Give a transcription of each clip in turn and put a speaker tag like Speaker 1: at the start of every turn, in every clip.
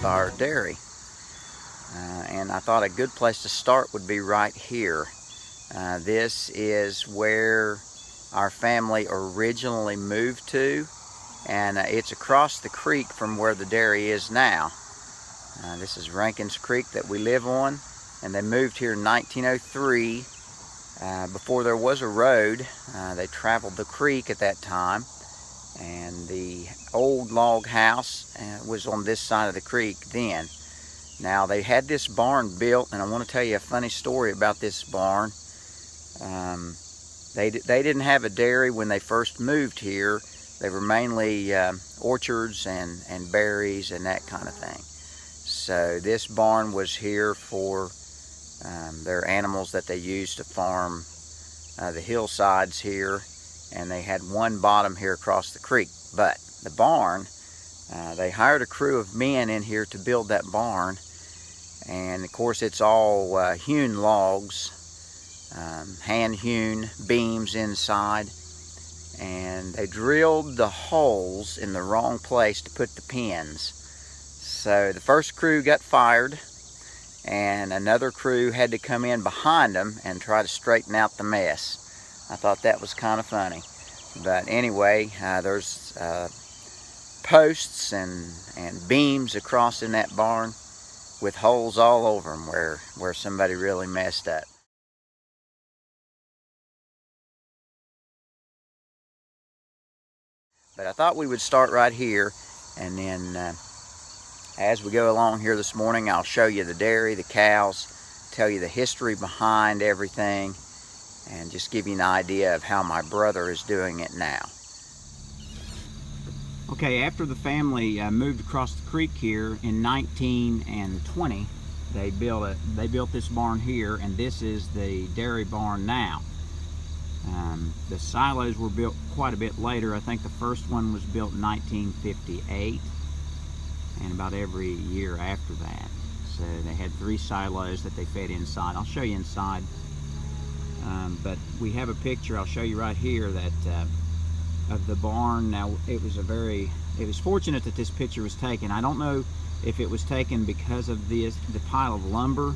Speaker 1: with our dairy. And I thought a good place to start would be right here. This is where our family originally moved to, and it's across the creek from where the dairy is now. This is Rankin's Creek that we live on, and they moved here in 1903. Before there was a road, they traveled the creek at that time, and the old log house was on this side of the creek then. Now they had this barn built, and I want to tell you a funny story about this barn. They didn't have a dairy when they first moved here. They were mainly orchards and berries and that kind of thing. So this barn was here for their animals that they used to farm the hillsides here, and they had one bottom here across the creek. But the barn, they hired a crew of men in here to build that barn, and of course it's all hewn logs, hand hewn beams inside, and they drilled the holes in the wrong place to put the pins. So the first crew got fired, and another crew had to come in behind them and try to straighten out the mess. I thought that was kind of funny. But anyway, there's posts and beams across in that barn with holes all over them where somebody really messed up. But I thought we would start right here, and then as we go along here this morning, I'll show you the dairy, the cows, tell you the history behind everything, and just give you an idea of how my brother is doing it now. Okay, after the family moved across the creek here in 1920, they built this barn here, and this is the dairy barn now. The silos were built quite a bit later. I think the first one was built in 1958, and about every year after that. So they had 3 silos that they fed inside. I'll show you inside. But we have a picture I'll show you right here that of the barn. Now it was fortunate that this picture was taken. I don't know if it was taken because of the pile of lumber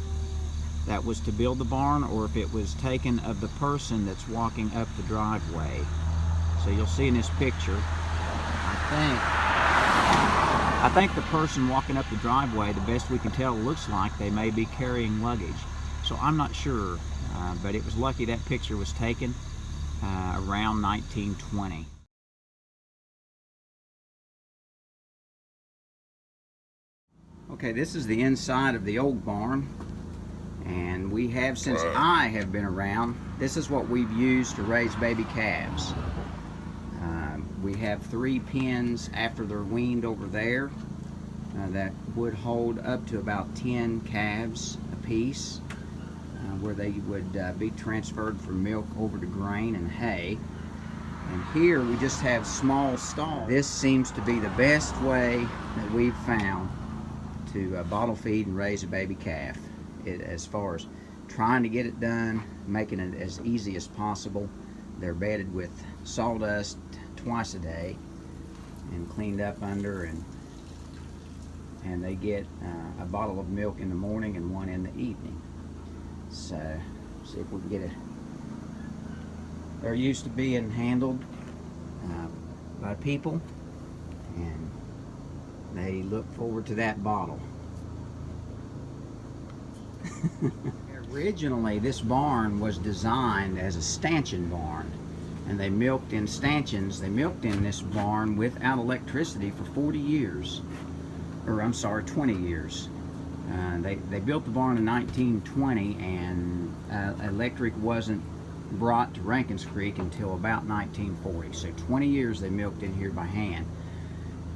Speaker 1: that was to build the barn, or if it was taken of the person that's walking up the driveway. So you'll see in this picture, I think the person walking up the driveway, the best we can tell, looks like they may be carrying luggage. So I'm not sure, but it was lucky that picture was taken around 1920. Okay, this is the inside of the old barn, and we have, since I have been around, this is what we've used to raise baby calves. We have 3 pens after they're weaned over there that would hold up to about 10 calves apiece, where they would be transferred from milk over to grain and hay. And here we just have small stalls. This seems to be the best way that we've found to bottle feed and raise a baby calf, as far as trying to get it done, making it as easy as possible. They're bedded with sawdust twice a day and cleaned up under, and they get a bottle of milk in the morning and one in the evening. So see if we can get it. They're used to being handled by people, and they look forward to that bottle. Originally, this barn was designed as a stanchion barn, and they milked in stanchions. They milked in this barn without electricity for 40 years, or I'm sorry, 20 years. They built the barn in 1920, and electric wasn't brought to Rankin's Creek until about 1940. So 20 years they milked in here by hand.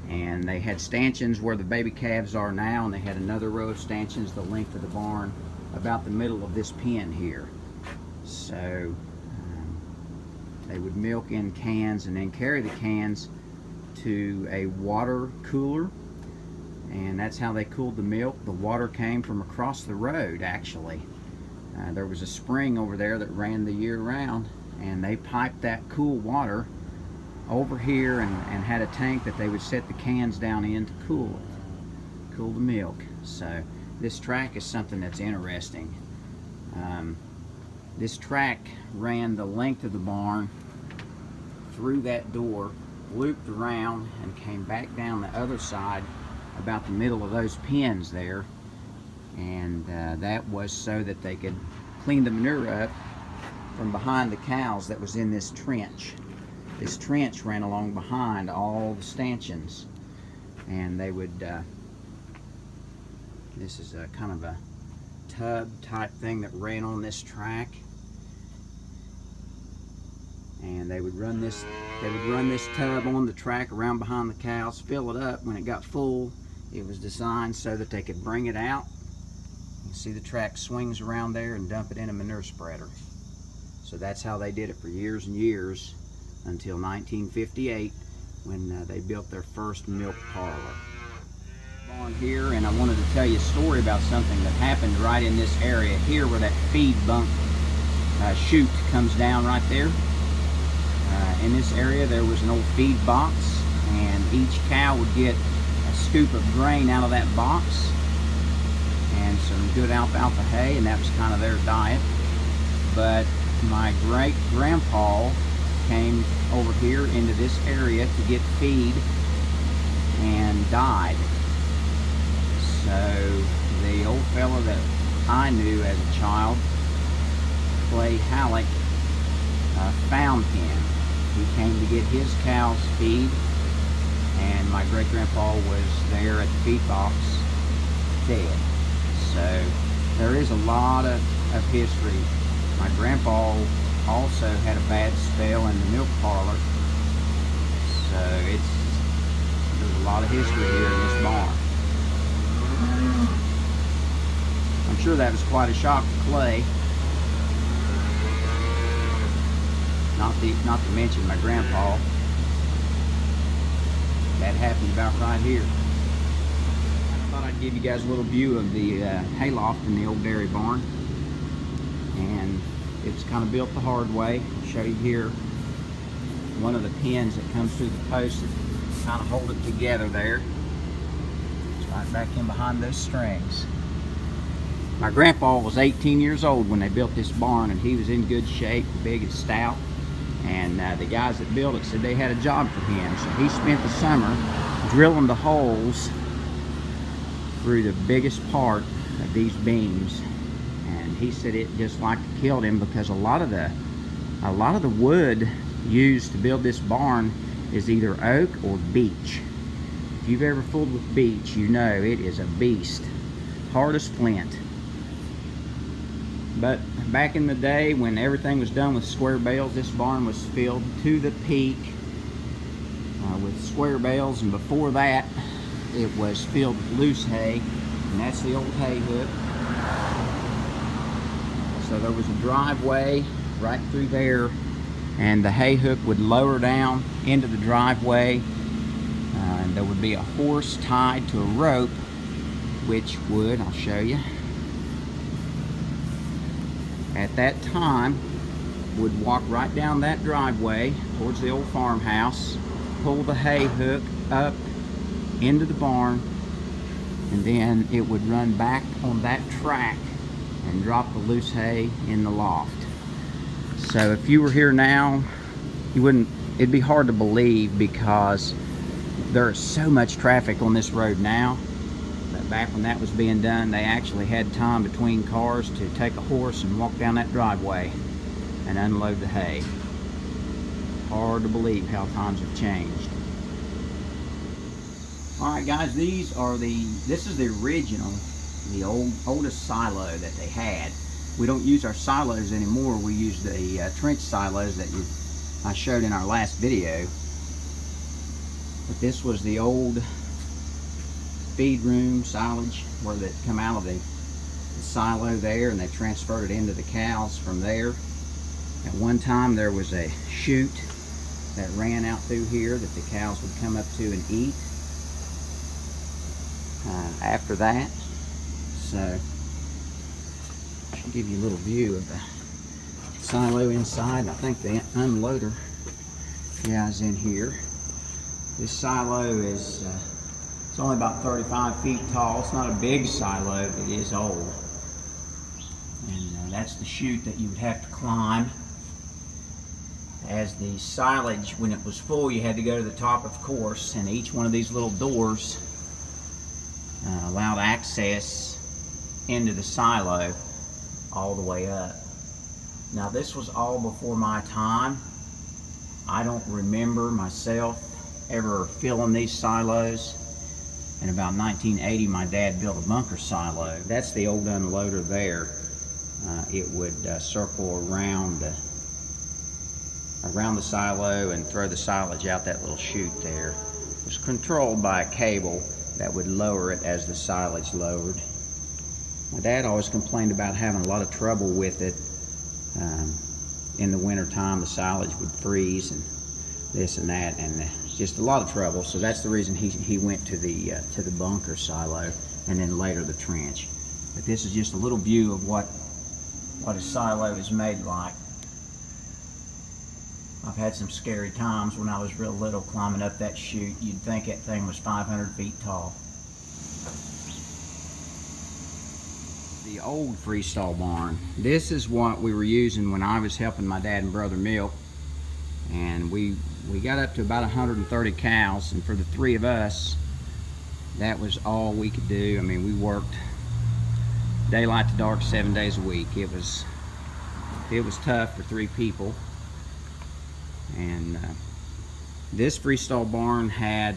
Speaker 1: And they had stanchions where the baby calves are now, and they had another row of stanchions the length of the barn, about the middle of this pen here. So they would milk in cans and then carry the cans to a water cooler, and that's how they cooled the milk. The water came from across the road, actually. There was a spring over there that ran the year round, and they piped that cool water over here and had a tank that they would set the cans down in to cool it. cool the milk. So this track is something that's interesting. This track ran the length of the barn through that door, looped around, and came back down the other side about the middle of those pins there. And that was so that they could clean the manure up from behind the cows that was in this trench. This trench ran along behind all the stanchions, and they would, this is a kind of a tub type thing that ran on this track, and they would run this tub on the track around behind the cows, fill it up. When it got full, it was designed so that they could bring it out. You see the track swings around there and dump it in a manure spreader. So that's how they did it for years and years, until 1958, when they built their first milk parlor. On here, and I wanted to tell you a story about something that happened right in this area here, where that feed bunk chute comes down right there. In this area there was an old feed box, and each cow would get a scoop of grain out of that box and some good alfalfa hay, and that was kind of their diet. But my great-grandpa came over here into this area to get feed and died. So the old fella that I knew as a child, Clay Halleck, found him. He came to get his cows feed, and my great-grandpa was there at the feed box dead. So there is a lot of history. My grandpa also had a bad spell in the milk parlor, so there's a lot of history here in this barn. I'm sure that was quite a shock to Clay. Not to mention my grandpa. That happened about right here. I thought I'd give you guys a little view of the hayloft in the old dairy barn. And it was kind of built the hard way. I'll show you here one of the pins that comes through the post that kind of hold it together there. It's right back in behind those strings. My grandpa was 18 years old when they built this barn, and he was in good shape, big and stout. And the guys that built it said they had a job for him, so he spent the summer drilling the holes through the biggest part of these beams. And he said it just like killed him, because a lot of the wood used to build this barn is either oak or beech. If you've ever fooled with beech, you know it is a beast, hard as flint. But back in the day, when everything was done with square bales, this barn was filled to the peak with square bales, and before that it was filled with loose hay, and that's the old hay hook. So there was a driveway right through there, and the hay hook would lower down into the driveway, and there would be a horse tied to a rope, which would, I'll show you, at that time would walk right down that driveway towards the old farmhouse, pull the hay hook up into the barn, and then it would run back on that track and drop the loose hay in the loft. So if you were here now, it'd be hard to believe, because there's so much traffic on this road now. But back when that was being done, they actually had time between cars to take a horse and walk down that driveway and unload the hay. Hard to believe how times have changed. Alright guys, this is the original, the oldest silo that they had. We don't use our silos anymore. We use the trench silos that I showed in our last video. But this was the old feed room silage, where they come out of the silo there, and they transferred it into the cows from there. At one time there was a chute that ran out through here that the cows would come up to and eat after that. So I'll give you a little view of the silo inside. I think the unloader guy's in here. This silo is It's only about 35 feet tall. It's not a big silo, but it is old. And that's the chute that you would have to climb. As the silage, when it was full, you had to go to the top, of course, and each one of these little doors allowed access into the silo all the way up. Now, this was all before my time. I don't remember myself ever filling these silos. In about 1980, my dad built a bunker silo. That's the old unloader there. It would circle around the silo and throw the silage out that little chute there. It was controlled by a cable that would lower it as the silage lowered. My dad always complained about having a lot of trouble with it. In the winter time, the silage would freeze and this and that, and just a lot of trouble. So that's the reason he went to the bunker silo, and then later the trench. But this is just a little view of what a silo is made like. I've had some scary times when I was real little climbing up that chute. You'd think that thing was 500 feet tall. The old freestall barn. This is what we were using when I was helping my dad and brother milk. And we got up to about 130 cows, and for the three of us, that was all we could do. I mean, we worked daylight to dark 7 days a week. It was tough for three people. And this freestall barn had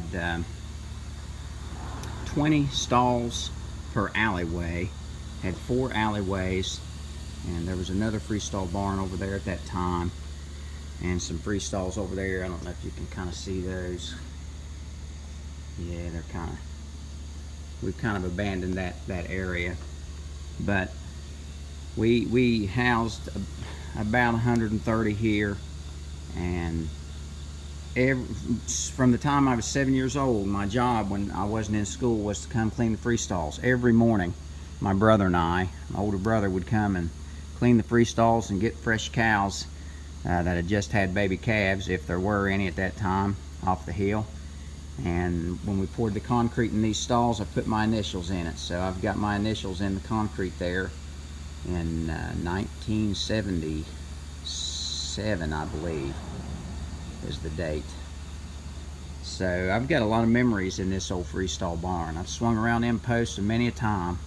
Speaker 1: 20 stalls per alleyway, had 4 alleyways, and there was another freestall barn over there at that time, and some freestalls over there. I don't know if you can kind of see those. Yeah, we've kind of abandoned that area, but we housed about 130 here. And from the time I was 7 years old, my job when I wasn't in school was to come clean the freestalls. Every morning, my brother and my older brother, would come and clean the freestalls and get fresh cows that had just had baby calves, if there were any at that time, off the hill. And when we poured the concrete in these stalls, I put my initials in it. So I've got my initials in the concrete there in 1977, I believe, is the date. So I've got a lot of memories in this old freestall barn. I've swung around them posts many a time,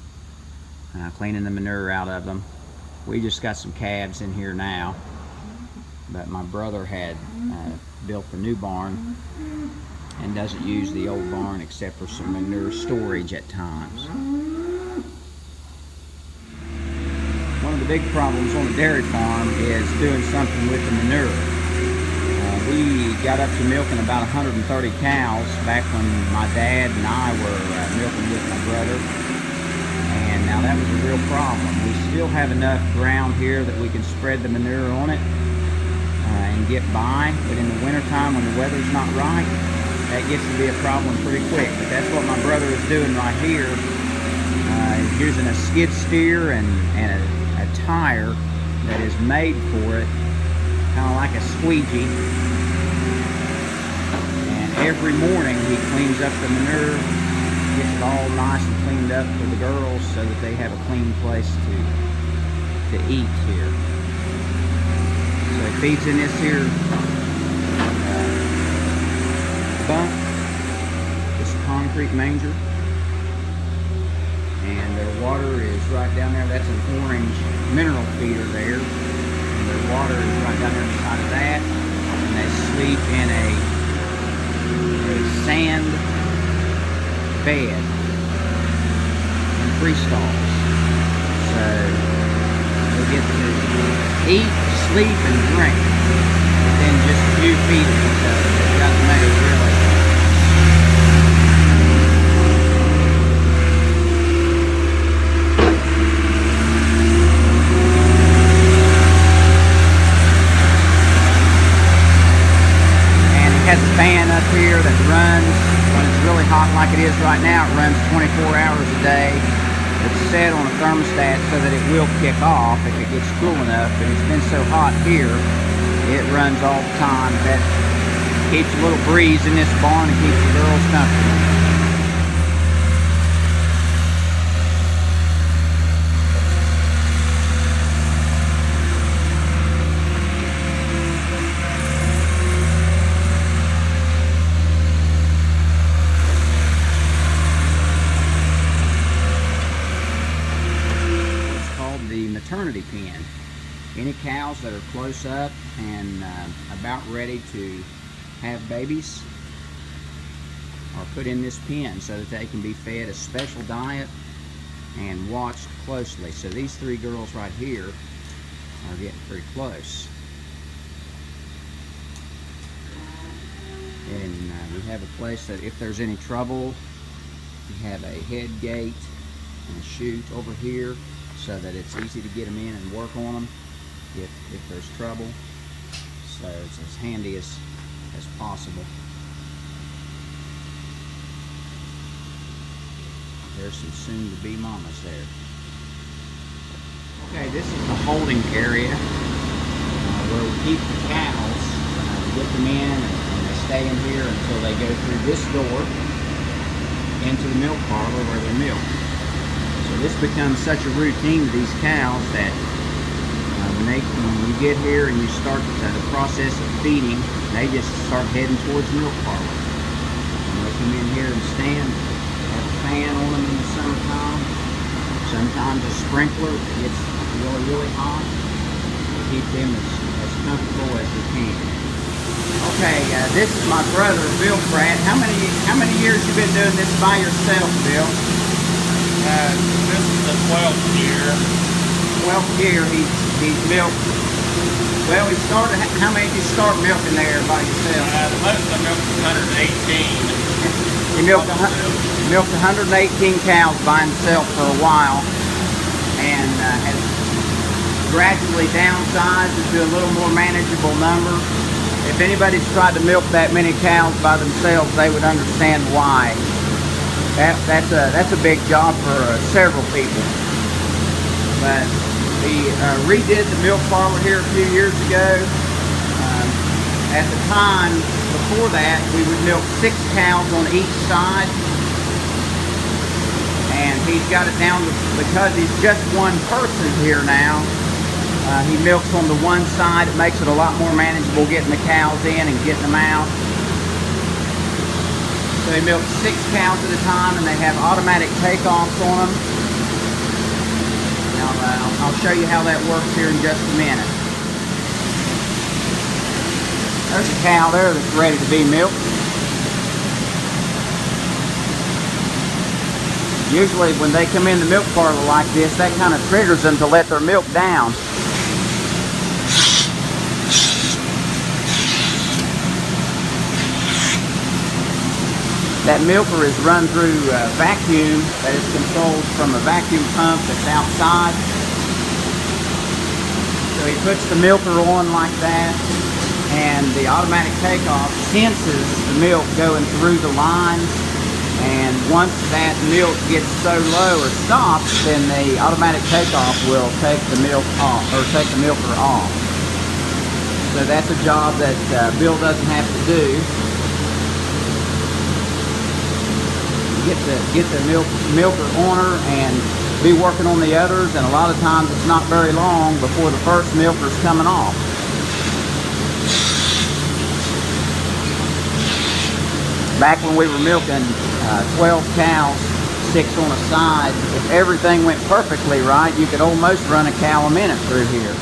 Speaker 1: cleaning the manure out of them. We just got some calves in here now, but my brother had built the new barn and doesn't use the old barn except for some manure storage at times. One of the big problems on the dairy farm is doing something with the manure. We got up to milking about 130 cows back when my dad and I were milking with my brother, and now that was a real problem. We still have enough ground here that we can spread the manure on it and get by, but in the wintertime when the weather's not right, that gets to be a problem pretty quick. But that's what my brother is doing right here. He's using a skid steer and a tire that is made for it, kind of like a squeegee. And every morning he cleans up the manure, gets it all nice and cleaned up for the girls so that they have a clean place to eat here. So he feeds in this here bunk, this concrete manger, and their water is right down there. That's an orange mineral feeder there, and their water is right down there inside of that. And they sleep in a sand bed in freestalls. So they get to eat, sleep, and drink within just a few feet of each other. They've got to make it really. Has a fan up here that runs when it's really hot like it is right now. It runs 24 hours a day. It's set on a thermostat so that it will kick off if it gets cool enough, but it's been so hot here it runs all the time. That keeps a little breeze in this barn and keeps the girls comfortable. maternity pen. Any cows that are close up and about ready to have babies are put in this pen so that they can be fed a special diet and watched closely. So these three girls right here are getting pretty close. And we have a place that if there's any trouble, we have a head gate and a chute over here so that it's easy to get them in and work on them if there's trouble. So it's as handy as possible. There's some soon-to-be mamas there. Okay, this is the holding area where we keep the cows. We get them in and they stay in here until they go through this door into the milk parlor where they're milked. So this becomes such a routine to these cows that when you get here and you start the process of feeding, they just start heading towards the milk parlor. And they come in here and stand, have a fan on them in the summertime. Sometimes a sprinkler gets really, really hot to keep them as comfortable as we can. Okay, this is my brother, Bill Pratt. How many years you been doing this by yourself, Bill?
Speaker 2: This is the 12th year.
Speaker 1: 12th year he's milked. Well, he started. How many did you start milking there by yourself?
Speaker 2: The most I milked was 118.
Speaker 1: He milked 118 cows by himself for a while, and has gradually downsized into a little more manageable number. If anybody's tried to milk that many cows by themselves, they would understand why. That's a big job for several people. But he redid the milk parlor here a few years ago. At the time before that, we would milk 6 cows on each side, and he's got it down to, because he's just one person here now. He milks on the one side. It makes it a lot more manageable getting the cows in and getting them out. So he milks 6 cows at a time, and they have automatic takeoffs on them. Now, I'll show you how that works here in just a minute. There's a cow there that's ready to be milked. Usually when they come in the milk parlor like this, that kind of triggers them to let their milk down. That milker is run through a vacuum that is controlled from a vacuum pump that's outside. So he puts the milker on like that, and the automatic takeoff senses the milk going through the lines, and once that milk gets so low or stops, then the automatic takeoff will take the milk off, or take the milker off. So that's a job that Bill doesn't have to do. Get the milker on her and be working on the others, and a lot of times it's not very long before the first milker's coming off. Back when we were milking 12 cows, 6 on a side, if everything went perfectly right, you could almost run a cow a minute through here.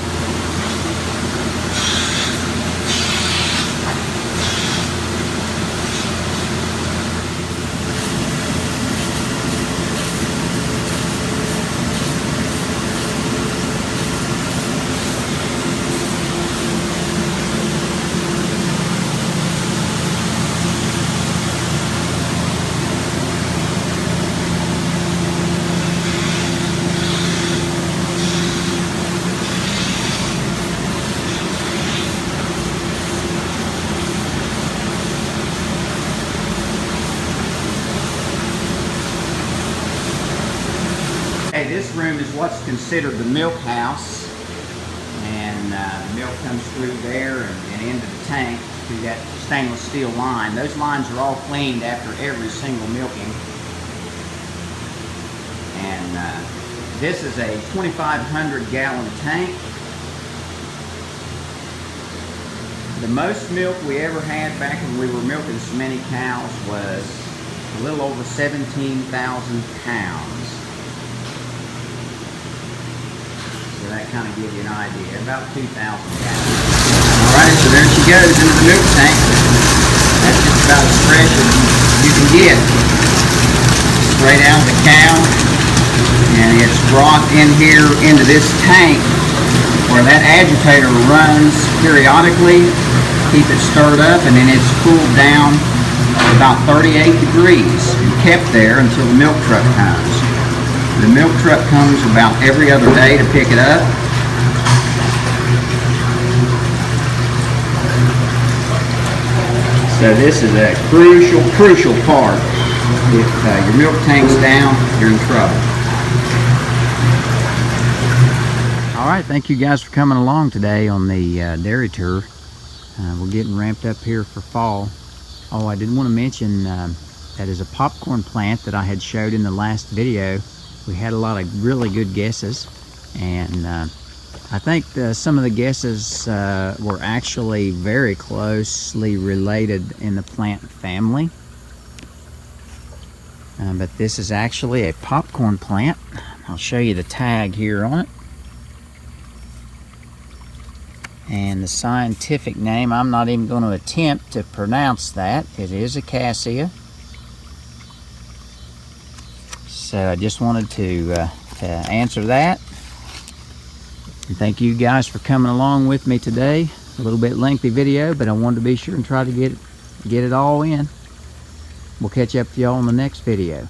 Speaker 1: Okay, this room is what's considered the milk house, and milk comes through there and into the tank through that stainless steel line. Those lines are all cleaned after every single milking. And this is a 2,500 gallon tank. The most milk we ever had back when we were milking so many cows was a little over 17,000 pounds. So that to kind of give you an idea. About 2,000 gallons. Alright, so there she goes into the milk tank. That's just about as fresh as you can get. Straight out of the cow. And it's brought in here into this tank where that agitator runs periodically. Keep it stirred up, and then it's cooled down to about 38 degrees and kept there until the milk truck comes. The milk truck comes about every other day to pick it up. So this is a crucial part. If your milk tank's down, you're in trouble. Alright, thank you guys for coming along today on the dairy tour. We're getting ramped up here for fall. Oh, I did want to mention that is a popcorn plant that I had showed in the last video. We had a lot of really good guesses, and I think some of the guesses were actually very closely related in the plant family. But this is actually a popcorn plant. I'll show you the tag here on it. And the scientific name, I'm not even going to attempt to pronounce that. It is a cassia. So I just wanted to answer that. And thank you guys for coming along with me today. A little bit lengthy video, but I wanted to be sure and try to get it all in. We'll catch up with y'all in the next video.